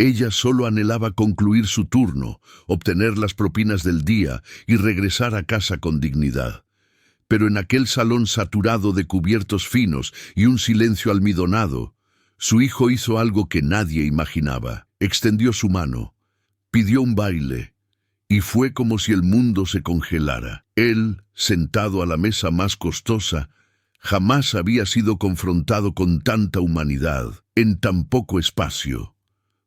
Ella solo anhelaba concluir su turno, obtener las propinas del día y regresar a casa con dignidad. Pero en aquel salón saturado de cubiertos finos y un silencio almidonado, su hijo hizo algo que nadie imaginaba. Extendió su mano, pidió un baile, y fue como si el mundo se congelara. Él, sentado a la mesa más costosa, jamás había sido confrontado con tanta humanidad en tan poco espacio.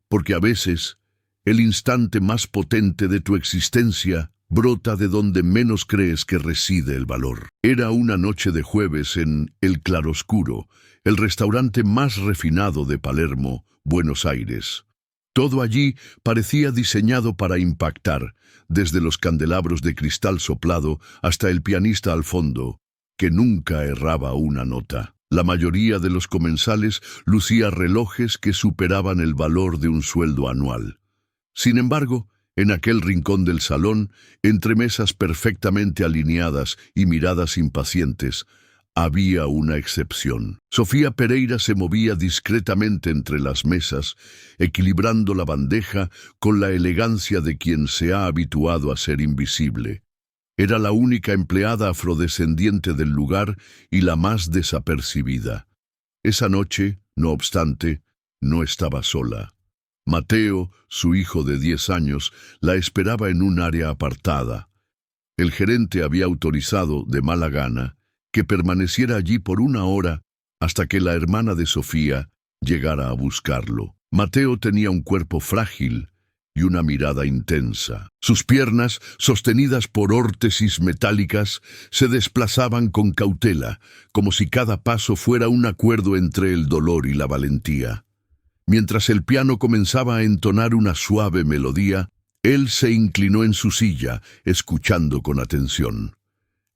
Porque a veces, el instante más potente de tu existencia brota de donde menos crees que reside el valor. Era una noche de jueves en El Claroscuro, el restaurante más refinado de Palermo, Buenos Aires. Todo allí parecía diseñado para impactar, desde los candelabros de cristal soplado hasta el pianista al fondo, que nunca erraba una nota. La mayoría de los comensales lucía relojes que superaban el valor de un sueldo anual. Sin embargo, en aquel rincón del salón, entre mesas perfectamente alineadas y miradas impacientes, había una excepción. Sofía Pereira se movía discretamente entre las mesas, equilibrando la bandeja con la elegancia de quien se ha habituado a ser invisible. Era la única empleada afrodescendiente del lugar y la más desapercibida. Esa noche, no obstante, no estaba sola. Mateo, su hijo de 10 años, la esperaba en un área apartada. El gerente había autorizado, de mala gana, que permaneciera allí por 1 hora hasta que la hermana de Sofía llegara a buscarlo. Mateo tenía un cuerpo frágil y una mirada intensa. Sus piernas, sostenidas por órtesis metálicas, se desplazaban con cautela, como si cada paso fuera un acuerdo entre el dolor y la valentía. Mientras el piano comenzaba a entonar una suave melodía, él se inclinó en su silla, escuchando con atención.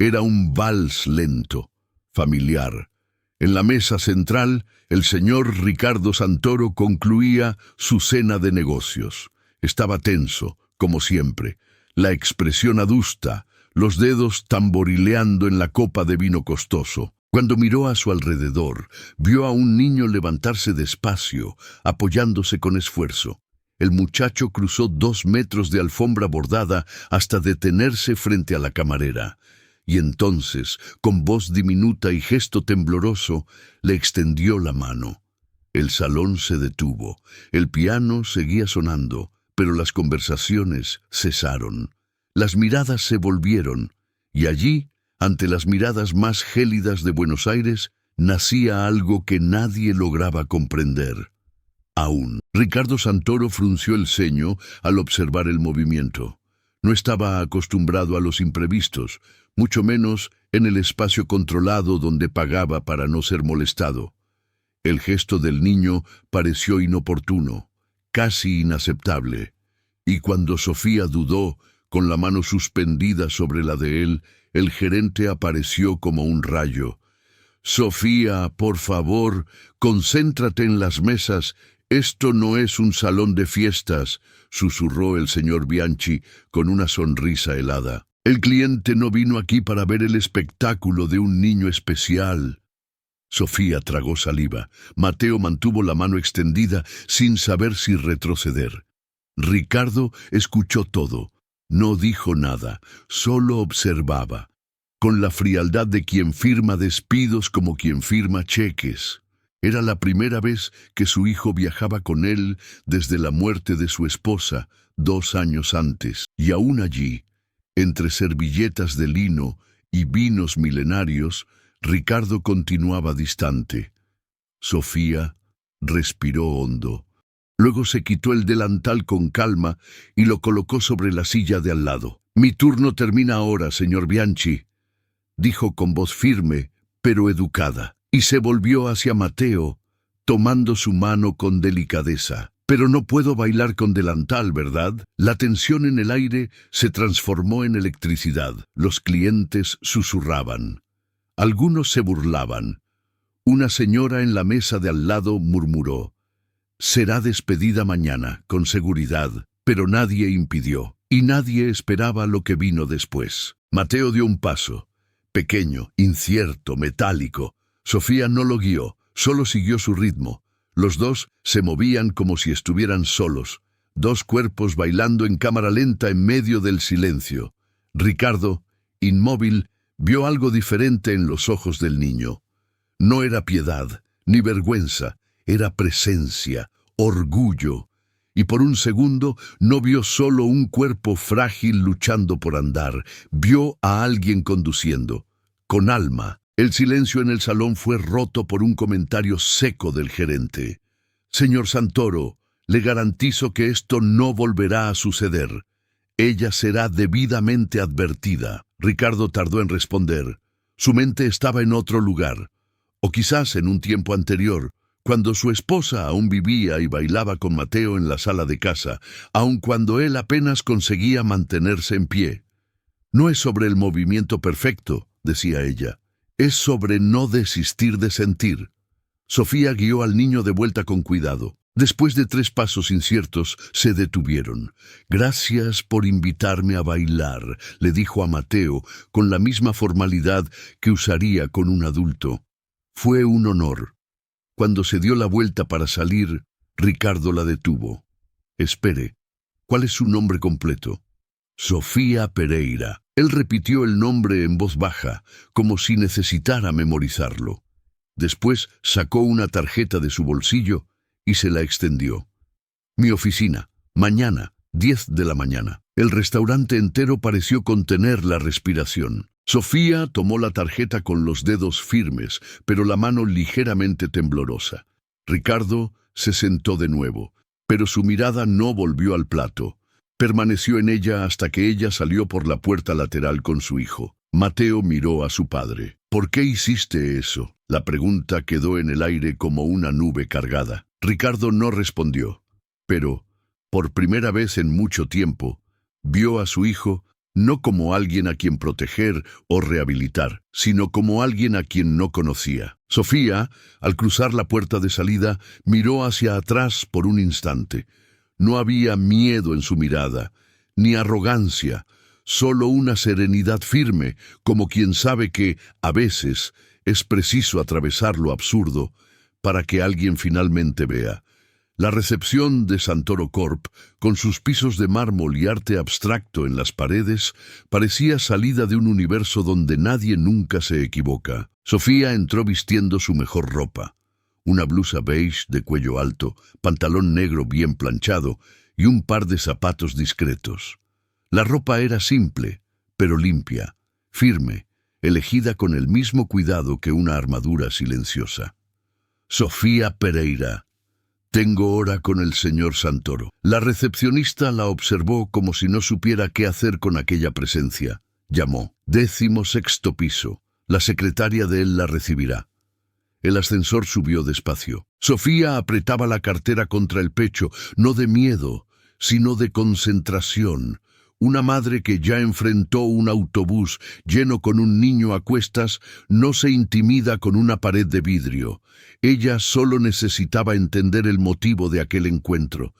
Era un vals lento, familiar. En la mesa central, el señor Ricardo Santoro concluía su cena de negocios. Estaba tenso, como siempre, la expresión adusta, los dedos tamborileando en la copa de vino costoso. Cuando miró a su alrededor, vio a un niño levantarse despacio, apoyándose con esfuerzo. El muchacho cruzó 2 metros de alfombra bordada hasta detenerse frente a la camarera. Y entonces, con voz diminuta y gesto tembloroso, le extendió la mano. El salón se detuvo. El piano seguía sonando, pero las conversaciones cesaron. Las miradas se volvieron, y allí, ante las miradas más gélidas de Buenos Aires, nacía algo que nadie lograba comprender. Aún, Ricardo Santoro frunció el ceño al observar el movimiento. No estaba acostumbrado a los imprevistos, mucho menos en el espacio controlado donde pagaba para no ser molestado. El gesto del niño pareció inoportuno, casi inaceptable, y cuando Sofía dudó, con la mano suspendida sobre la de él, el gerente apareció como un rayo. «Sofía, por favor, concéntrate en las mesas. Esto no es un salón de fiestas», susurró el señor Bianchi con una sonrisa helada. «El cliente no vino aquí para ver el espectáculo de un niño especial». Sofía tragó saliva. Mateo mantuvo la mano extendida sin saber si retroceder. Ricardo escuchó todo. No dijo nada, solo observaba, con la frialdad de quien firma despidos como quien firma cheques. Era la primera vez que su hijo viajaba con él desde la muerte de su esposa 2 años antes, y aún allí, entre servilletas de lino y vinos milenarios, Ricardo continuaba distante. Sofía respiró hondo. Luego se quitó el delantal con calma y lo colocó sobre la silla de al lado. «Mi turno termina ahora, señor Bianchi», dijo con voz firme, pero educada, y se volvió hacia Mateo, tomando su mano con delicadeza. «Pero no puedo bailar con delantal, ¿verdad?». La tensión en el aire se transformó en electricidad. Los clientes susurraban. Algunos se burlaban. Una señora en la mesa de al lado murmuró: «Será despedida mañana, con seguridad», pero nadie impidió, y nadie esperaba lo que vino después. Mateo dio un paso, pequeño, incierto, metálico. Sofía no lo guió, solo siguió su ritmo. Los dos se movían como si estuvieran solos, dos cuerpos bailando en cámara lenta en medio del silencio. Ricardo, inmóvil, vio algo diferente en los ojos del niño. No era piedad, ni vergüenza, era presencia, orgullo. Y por un segundo no vio solo un cuerpo frágil luchando por andar, vio a alguien conduciendo, con alma. El silencio en el salón fue roto por un comentario seco del gerente. «Señor Santoro, le garantizo que esto no volverá a suceder. Ella será debidamente advertida». Ricardo tardó en responder. Su mente estaba en otro lugar, o quizás en un tiempo anterior, cuando su esposa aún vivía y bailaba con Mateo en la sala de casa, aun cuando él apenas conseguía mantenerse en pie. «No es sobre el movimiento perfecto», decía ella. «Es sobre no desistir de sentir». Sofía guió al niño de vuelta con cuidado. Después de 3 pasos inciertos, se detuvieron. «Gracias por invitarme a bailar», le dijo a Mateo, con la misma formalidad que usaría con un adulto. «Fue un honor». Cuando se dio la vuelta para salir, Ricardo la detuvo. «Espere, ¿cuál es su nombre completo?» «Sofía Pereira». Él repitió el nombre en voz baja, como si necesitara memorizarlo. Después sacó una tarjeta de su bolsillo y se la extendió. «Mi oficina, mañana, 10 de la mañana». El restaurante entero pareció contener la respiración. Sofía tomó la tarjeta con los dedos firmes, pero la mano ligeramente temblorosa. Ricardo se sentó de nuevo, pero su mirada no volvió al plato. Permaneció en ella hasta que ella salió por la puerta lateral con su hijo. Mateo miró a su padre. «¿Por qué hiciste eso?». La pregunta quedó en el aire como una nube cargada. Ricardo no respondió, pero, por primera vez en mucho tiempo, vio a su hijo no como alguien a quien proteger o rehabilitar, sino como alguien a quien no conocía. Sofía, al cruzar la puerta de salida, miró hacia atrás por un instante. No había miedo en su mirada, ni arrogancia, solo una serenidad firme, como quien sabe que, a veces, es preciso atravesar lo absurdo para que alguien finalmente vea. La recepción de Santoro Corp, con sus pisos de mármol y arte abstracto en las paredes, parecía salida de un universo donde nadie nunca se equivoca. Sofía entró vistiendo su mejor ropa. Una blusa beige de cuello alto, pantalón negro bien planchado y un par de zapatos discretos. La ropa era simple, pero limpia, firme, elegida con el mismo cuidado que una armadura silenciosa. «Sofía Pereira, tengo hora con el señor Santoro». La recepcionista la observó como si no supiera qué hacer con aquella presencia. Llamó. «16º piso. La secretaria de él la recibirá». El ascensor subió despacio. Sofía apretaba la cartera contra el pecho, no de miedo, sino de concentración. Una madre que ya enfrentó un autobús lleno con un niño a cuestas no se intimida con una pared de vidrio. Ella solo necesitaba entender el motivo de aquel encuentro.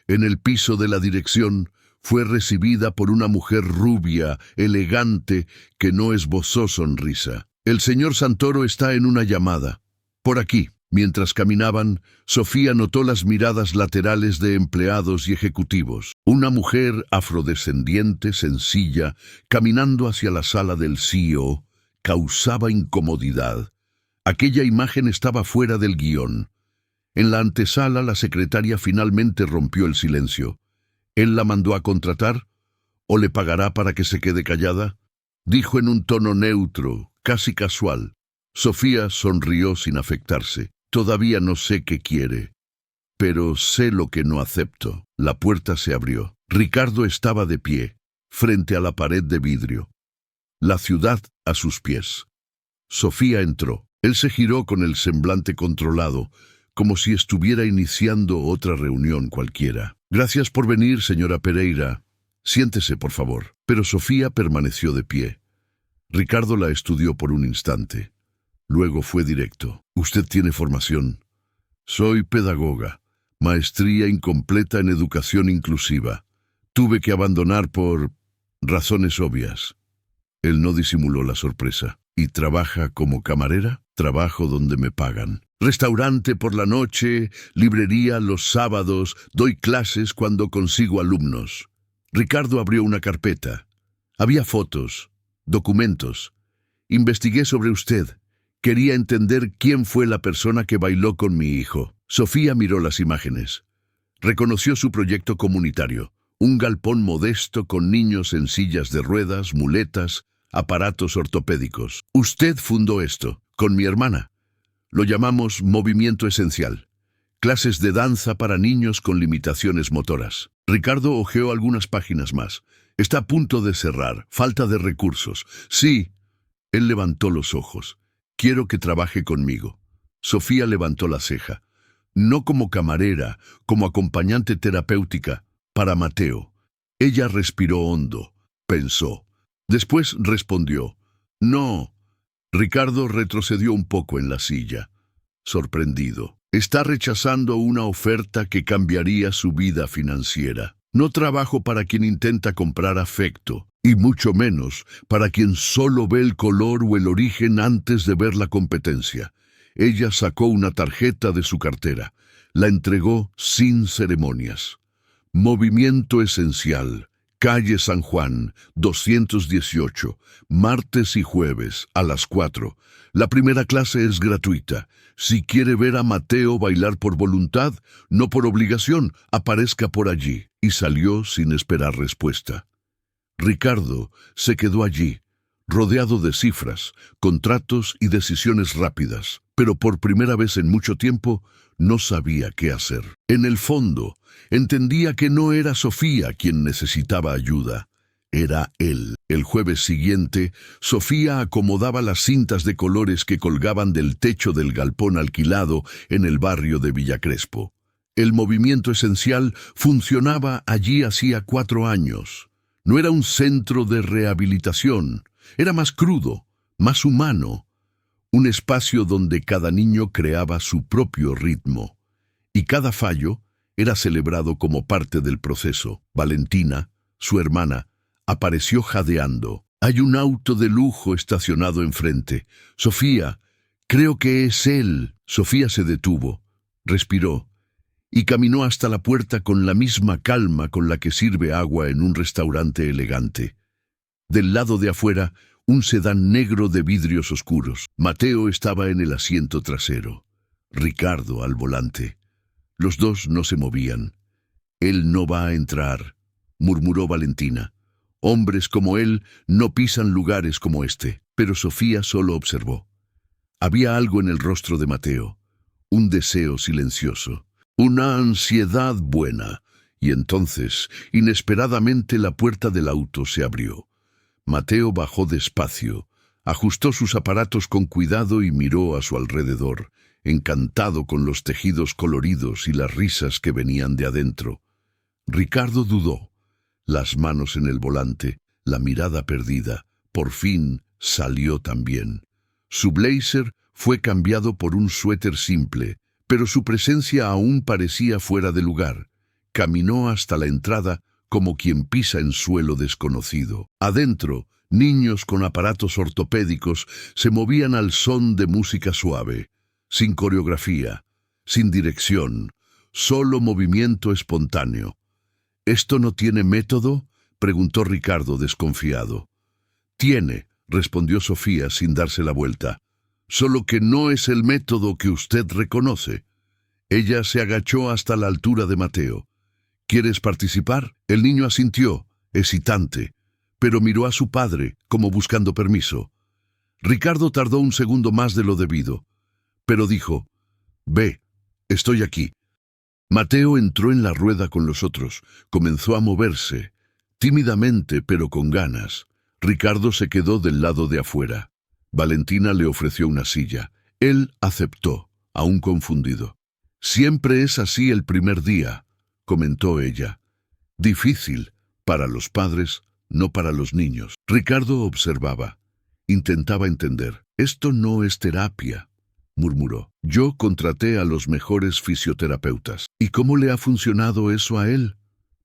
En el piso de la dirección fue recibida por una mujer rubia, elegante, que no esbozó sonrisa. «El señor Santoro está en una llamada. Por aquí». Mientras caminaban, Sofía notó las miradas laterales de empleados y ejecutivos. Una mujer afrodescendiente, sencilla, caminando hacia la sala del CEO, causaba incomodidad. Aquella imagen estaba fuera del guión. En la antesala, la secretaria finalmente rompió el silencio. «¿Él la mandó a contratar? ¿O le pagará para que se quede callada?», dijo en un tono neutro, casi casual. Sofía sonrió sin afectarse. «Todavía no sé qué quiere, pero sé lo que no acepto». La puerta se abrió. Ricardo estaba de pie, frente a la pared de vidrio. La ciudad a sus pies. Sofía entró. Él se giró con el semblante controlado, como si estuviera iniciando otra reunión cualquiera. «Gracias por venir, señora Pereira. Siéntese, por favor». Pero Sofía permaneció de pie. Ricardo la estudió por un instante. Luego fue directo. «¿Usted tiene formación?» «Soy pedagoga. Maestría incompleta en educación inclusiva. Tuve que abandonar por razones obvias». Él no disimuló la sorpresa. «¿Y trabaja como camarera?» «Trabajo donde me pagan». Restaurante por la noche, librería los sábados, doy clases cuando consigo alumnos. Ricardo abrió una carpeta. Había fotos, documentos. Investigué sobre usted. Quería entender quién fue la persona que bailó con mi hijo. Sofía miró las imágenes. Reconoció su proyecto comunitario. Un galpón modesto con niños en sillas de ruedas, muletas, aparatos ortopédicos. Usted fundó esto, con mi hermana. Lo llamamos Movimiento Esencial. Clases de danza para niños con limitaciones motoras. Ricardo hojeó algunas páginas más. Está a punto de cerrar. Falta de recursos. Sí. Él levantó los ojos. Quiero que trabaje conmigo. Sofía levantó la ceja. No como camarera, como acompañante terapéutica, para Mateo. Ella respiró hondo. Pensó. Después respondió. No. Ricardo retrocedió un poco en la silla, sorprendido. Está rechazando una oferta que cambiaría su vida financiera. No trabajo para quien intenta comprar afecto, y mucho menos para quien solo ve el color o el origen antes de ver la competencia. Ella sacó una tarjeta de su cartera. La entregó sin ceremonias. Movimiento Esencial. Calle San Juan, 218, martes y jueves, a las 4. La primera clase es gratuita. Si quiere ver a Mateo bailar por voluntad, no por obligación, aparezca por allí. Y salió sin esperar respuesta. Ricardo se quedó allí, rodeado de cifras, contratos y decisiones rápidas, pero por primera vez en mucho tiempo no sabía qué hacer. En el fondo, entendía que no era Sofía quien necesitaba ayuda, era él. El jueves siguiente, Sofía acomodaba las cintas de colores que colgaban del techo del galpón alquilado en el barrio de Villa Crespo. El Movimiento Esencial funcionaba allí hacía 4 años. No era un centro de rehabilitación, era más crudo, más humano. Un espacio donde cada niño creaba su propio ritmo. Y cada fallo era celebrado como parte del proceso. Valentina, su hermana, apareció jadeando. Hay un auto de lujo estacionado enfrente. Sofía, creo que es él. Sofía se detuvo, respiró y caminó hasta la puerta con la misma calma con la que sirve agua en un restaurante elegante. Del lado de afuera, un sedán negro de vidrios oscuros. Mateo estaba en el asiento trasero. Ricardo al volante. Los dos no se movían. Él no va a entrar, murmuró Valentina. Hombres como él no pisan lugares como este. Pero Sofía solo observó. Había algo en el rostro de Mateo, un deseo silencioso, una ansiedad buena, y entonces, inesperadamente, la puerta del auto se abrió. Mateo bajó despacio, ajustó sus aparatos con cuidado y miró a su alrededor, encantado con los tejidos coloridos y las risas que venían de adentro. Ricardo dudó, las manos en el volante, la mirada perdida. Por fin salió también. Su blazer fue cambiado por un suéter simple, pero su presencia aún parecía fuera de lugar. Caminó hasta la entrada como quien pisa en suelo desconocido. Adentro, niños con aparatos ortopédicos se movían al son de música suave, sin coreografía, sin dirección, solo movimiento espontáneo. ¿Esto no tiene método?, preguntó Ricardo desconfiado. Tiene, respondió Sofía sin darse la vuelta. Solo que no es el método que usted reconoce. Ella se agachó hasta la altura de Mateo. ¿Quieres participar? El niño asintió, hesitante, pero miró a su padre, como buscando permiso. Ricardo tardó un segundo más de lo debido, pero dijo, «Ve, estoy aquí». Mateo entró en la rueda con los otros, comenzó a moverse, tímidamente pero con ganas. Ricardo se quedó del lado de afuera. Valentina le ofreció una silla. Él aceptó, aún confundido. «Siempre es así el primer día», comentó ella. «Difícil, para los padres, no para los niños». Ricardo observaba. Intentaba entender. «Esto no es terapia», murmuró. «Yo contraté a los mejores fisioterapeutas». «¿Y cómo le ha funcionado eso a él?»,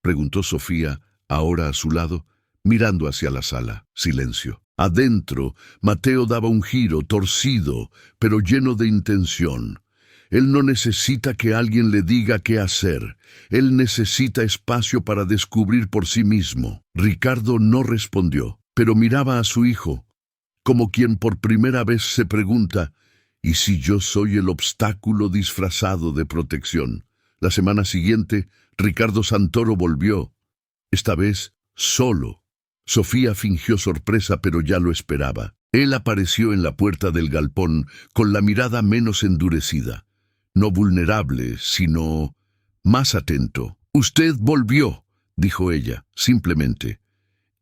preguntó Sofía, ahora a su lado, mirando hacia la sala. Silencio. Adentro, Mateo daba un giro torcido, pero lleno de intención. Él no necesita que alguien le diga qué hacer. Él necesita espacio para descubrir por sí mismo. Ricardo no respondió, pero miraba a su hijo, como quien por primera vez se pregunta, ¿y si yo soy el obstáculo disfrazado de protección? La semana siguiente, Ricardo Santoro volvió, esta vez solo. Sofía fingió sorpresa, pero ya lo esperaba. Él apareció en la puerta del galpón con la mirada menos endurecida. No vulnerable, sino más atento. «Usted volvió», dijo ella, simplemente.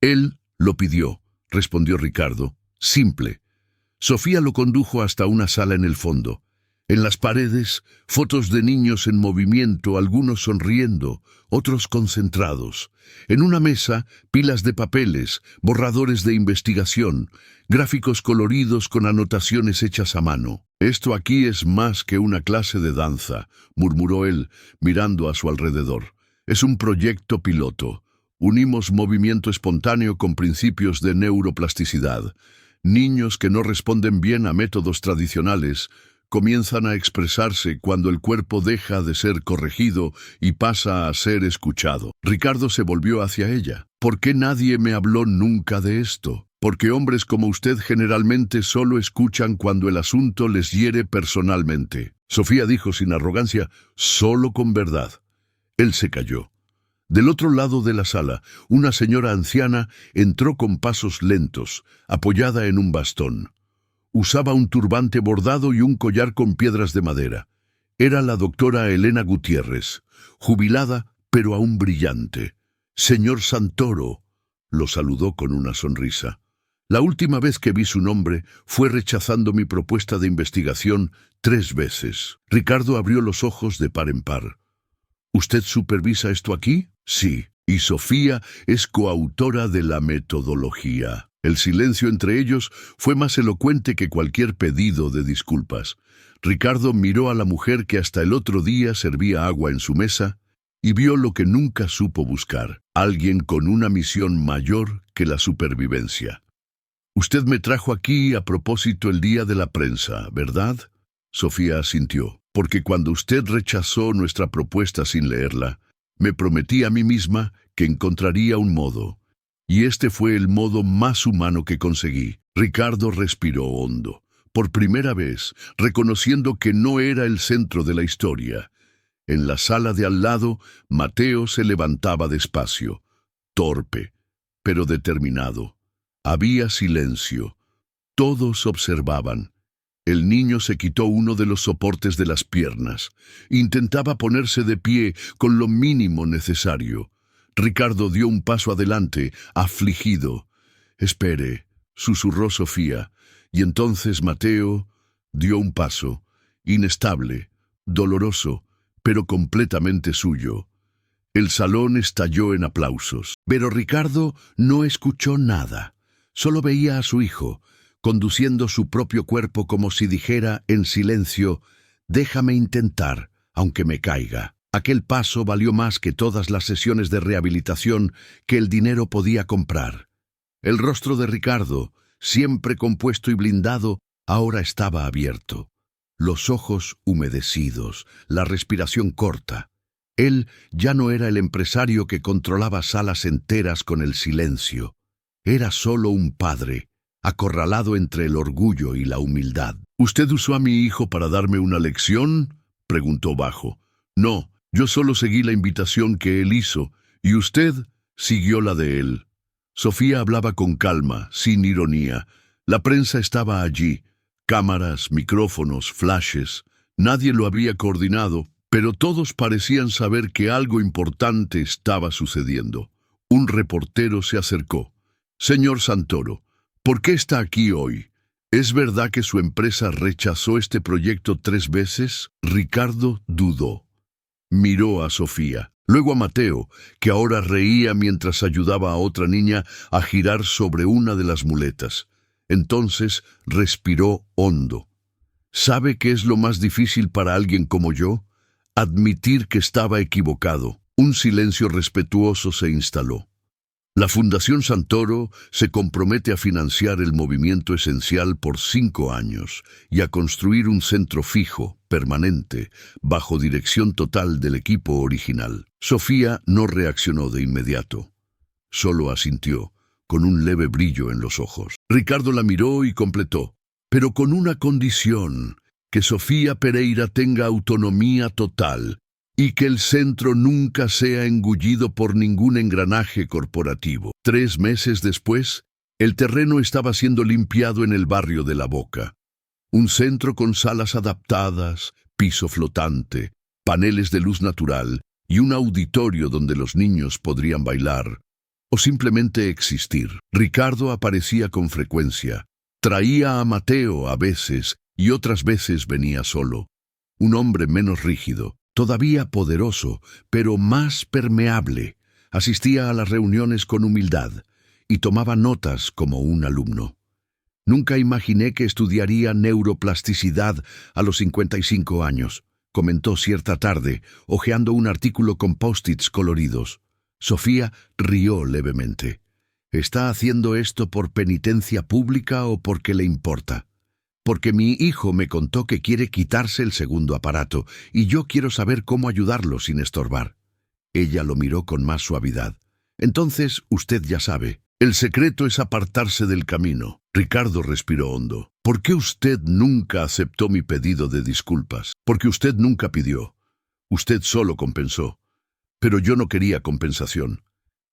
«Él lo pidió», respondió Ricardo, simple. Sofía lo condujo hasta una sala en el fondo. En las paredes, fotos de niños en movimiento, algunos sonriendo, otros concentrados. En una mesa, pilas de papeles, borradores de investigación, gráficos coloridos con anotaciones hechas a mano. «Esto aquí es más que una clase de danza», murmuró él, mirando a su alrededor. «Es un proyecto piloto. Unimos movimiento espontáneo con principios de neuroplasticidad. Niños que no responden bien a métodos tradicionales comienzan a expresarse cuando el cuerpo deja de ser corregido y pasa a ser escuchado». Ricardo se volvió hacia ella. «¿Por qué nadie me habló nunca de esto? Porque hombres como usted generalmente solo escuchan cuando el asunto les hiere personalmente». Sofía dijo sin arrogancia, «Solo con verdad». Él se calló. Del otro lado de la sala, una señora anciana entró con pasos lentos, apoyada en un bastón. Usaba un turbante bordado y un collar con piedras de madera. Era la doctora Elena Gutiérrez, jubilada pero aún brillante. «Señor Santoro», lo saludó con una sonrisa. «La última vez que vi su nombre fue rechazando mi propuesta de investigación 3 veces». Ricardo abrió los ojos de par en par. «¿Usted supervisa esto aquí?» «Sí, y Sofía es coautora de la metodología». El silencio entre ellos fue más elocuente que cualquier pedido de disculpas. Ricardo miró a la mujer que hasta el otro día servía agua en su mesa y vio lo que nunca supo buscar, alguien con una misión mayor que la supervivencia. «Usted me trajo aquí a propósito el día de la prensa, ¿verdad?» Sofía asintió. «Porque cuando usted rechazó nuestra propuesta sin leerla, me prometí a mí misma que encontraría un modo. Y este fue el modo más humano que conseguí». Ricardo respiró hondo, por primera vez, reconociendo que no era el centro de la historia. En la sala de al lado, Mateo se levantaba despacio, torpe, pero determinado. Había silencio. Todos observaban. El niño se quitó uno de los soportes de las piernas. Intentaba ponerse de pie con lo mínimo necesario. Ricardo dio un paso adelante, afligido. «Espere», susurró Sofía, y entonces Mateo dio un paso, inestable, doloroso, pero completamente suyo. El salón estalló en aplausos, pero Ricardo no escuchó nada. Solo veía a su hijo, conduciendo su propio cuerpo como si dijera en silencio, «Déjame intentar, aunque me caiga». Aquel paso valió más que todas las sesiones de rehabilitación que el dinero podía comprar. El rostro de Ricardo, siempre compuesto y blindado, ahora estaba abierto. Los ojos humedecidos, la respiración corta. Él ya no era el empresario que controlaba salas enteras con el silencio. Era solo un padre, acorralado entre el orgullo y la humildad. «¿Usted usó a mi hijo para darme una lección?», preguntó bajo. «No, yo solo seguí la invitación que él hizo, y usted siguió la de él». Sofía hablaba con calma, sin ironía. La prensa estaba allí. Cámaras, micrófonos, flashes. Nadie lo había coordinado, pero todos parecían saber que algo importante estaba sucediendo. Un reportero se acercó. «Señor Santoro, ¿por qué está aquí hoy? ¿Es verdad que su empresa rechazó este proyecto 3 veces?» Ricardo dudó. Miró a Sofía, luego a Mateo, que ahora reía mientras ayudaba a otra niña a girar sobre una de las muletas. Entonces respiró hondo. «¿Sabe qué es lo más difícil para alguien como yo? Admitir que estaba equivocado». Un silencio respetuoso se instaló. La Fundación Santoro se compromete a financiar el movimiento esencial por 5 años y a construir un centro fijo, permanente, bajo dirección total del equipo original. Sofía no reaccionó de inmediato. Solo asintió, con un leve brillo en los ojos. Ricardo la miró y completó, pero con una condición: que Sofía Pereira tenga autonomía total y que el centro nunca sea engullido por ningún engranaje corporativo. 3 meses después, el terreno estaba siendo limpiado en el barrio de La Boca. Un centro con salas adaptadas, piso flotante, paneles de luz natural y un auditorio donde los niños podrían bailar o simplemente existir. Ricardo aparecía con frecuencia. Traía a Mateo a veces y otras veces venía solo. Un hombre menos rígido, todavía poderoso, pero más permeable. Asistía a las reuniones con humildad y tomaba notas como un alumno. Nunca imaginé que estudiaría neuroplasticidad a los 55 años, comentó cierta tarde, hojeando un artículo con post-its coloridos. Sofía rió levemente. ¿Está haciendo esto por penitencia pública o porque le importa? Porque mi hijo me contó que quiere quitarse el segundo aparato y yo quiero saber cómo ayudarlo sin estorbar. Ella lo miró con más suavidad. Entonces, usted ya sabe. El secreto es apartarse del camino. Ricardo respiró hondo. ¿Por qué usted nunca aceptó mi pedido de disculpas? Porque usted nunca pidió. Usted solo compensó. Pero yo no quería compensación.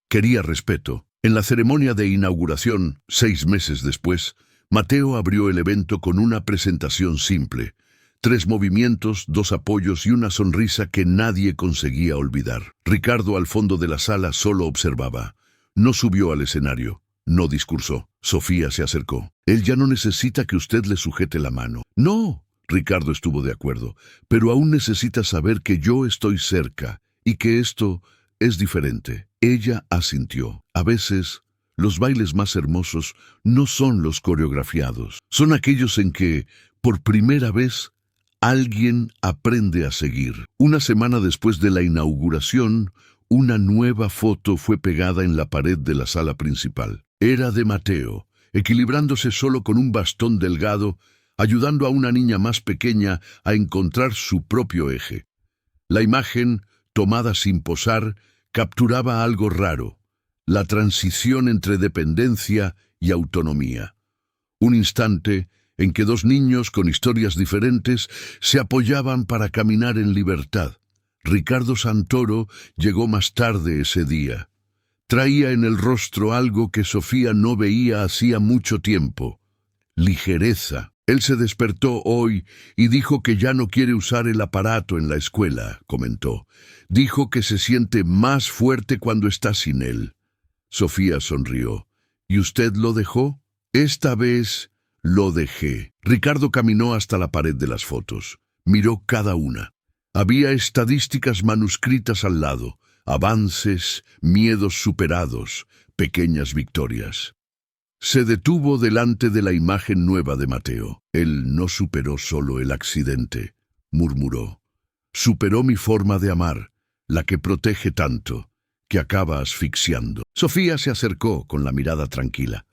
Quería respeto. En la ceremonia de inauguración, 6 meses después, Mateo abrió el evento con una presentación simple. 3 movimientos, 2 apoyos y una sonrisa que nadie conseguía olvidar. Ricardo, al fondo de la sala, solo observaba. No subió al escenario. No discursó. Sofía se acercó. Él ya no necesita que usted le sujete la mano. No, Ricardo estuvo de acuerdo, pero aún necesita saber que yo estoy cerca y que esto es diferente. Ella asintió. A veces, los bailes más hermosos no son los coreografiados. Son aquellos en que, por primera vez, alguien aprende a seguir. Una semana después de la inauguración, una nueva foto fue pegada en la pared de la sala principal. Era de Mateo, equilibrándose solo con un bastón delgado, ayudando a una niña más pequeña a encontrar su propio eje. La imagen, tomada sin posar, capturaba algo raro: la transición entre dependencia y autonomía. Un instante en que 2 niños con historias diferentes se apoyaban para caminar en libertad. Ricardo Santoro llegó más tarde ese día. Traía en el rostro algo que Sofía no veía hacía mucho tiempo: ligereza. Él se despertó hoy y dijo que ya no quiere usar el aparato en la escuela, comentó. Dijo que se siente más fuerte cuando está sin él. Sofía sonrió. ¿Y usted lo dejó? Esta vez lo dejé. Ricardo caminó hasta la pared de las fotos. Miró cada una. Había estadísticas manuscritas al lado, avances, miedos superados, pequeñas victorias. Se detuvo delante de la imagen nueva de Mateo. Él no superó solo el accidente, murmuró. Superó mi forma de amar, la que protege tanto, que acaba asfixiando. Sofía se acercó con la mirada tranquila.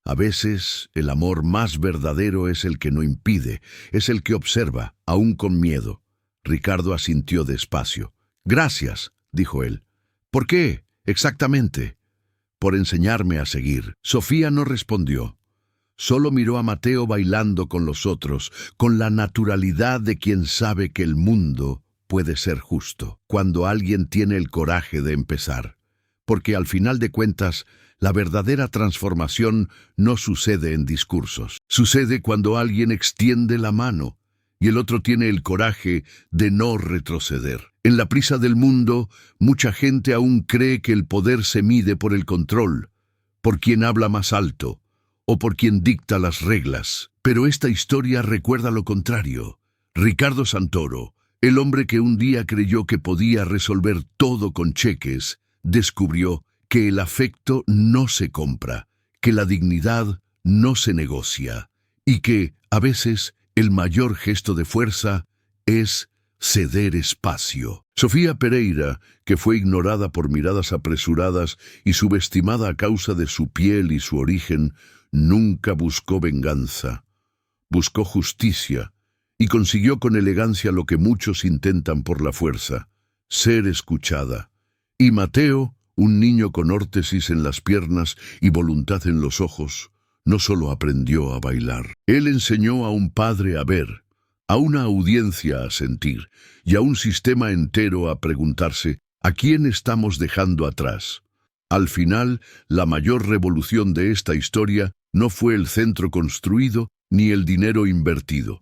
A veces, el amor más verdadero es el que no impide, es el que observa, aún con miedo. Ricardo asintió despacio. Gracias, dijo él. ¿Por qué, exactamente? Por enseñarme a seguir. Sofía no respondió. Solo miró a Mateo bailando con los otros, con la naturalidad de quien sabe que el mundo puede ser justo, cuando alguien tiene el coraje de empezar. Porque al final de cuentas, la verdadera transformación no sucede en discursos. Sucede cuando alguien extiende la mano y el otro tiene el coraje de no retroceder. En la prisa del mundo, mucha gente aún cree que el poder se mide por el control, por quien habla más alto, o por quien dicta las reglas. Pero esta historia recuerda lo contrario. Ricardo Santoro, el hombre que un día creyó que podía resolver todo con cheques, descubrió que el afecto no se compra, que la dignidad no se negocia, y que, a veces, el mayor gesto de fuerza es ceder espacio. Sofía Pereira, que fue ignorada por miradas apresuradas y subestimada a causa de su piel y su origen, nunca buscó venganza. Buscó justicia y consiguió con elegancia lo que muchos intentan por la fuerza: ser escuchada. Y Mateo, un niño con órtesis en las piernas y voluntad en los ojos, no solo aprendió a bailar. Él enseñó a un padre a ver, a una audiencia a sentir y a un sistema entero a preguntarse: ¿a quién estamos dejando atrás? Al final, la mayor revolución de esta historia no fue el centro construido ni el dinero invertido.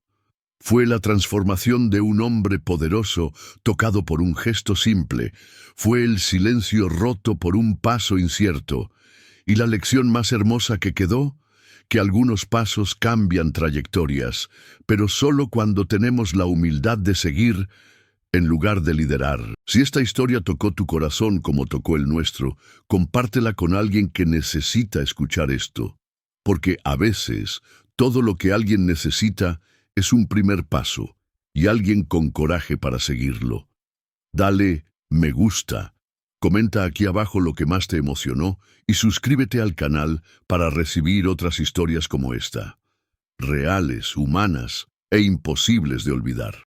Fue la transformación de un hombre poderoso tocado por un gesto simple. Fue el silencio roto por un paso incierto. Y la lección más hermosa que quedó: que algunos pasos cambian trayectorias, pero solo cuando tenemos la humildad de seguir en lugar de liderar. Si esta historia tocó tu corazón como tocó el nuestro, compártela con alguien que necesita escuchar esto. Porque a veces, todo lo que alguien necesita es un primer paso, y alguien con coraje para seguirlo. Dale me gusta, comenta aquí abajo lo que más te emocionó y suscríbete al canal para recibir otras historias como esta. Reales, humanas e imposibles de olvidar.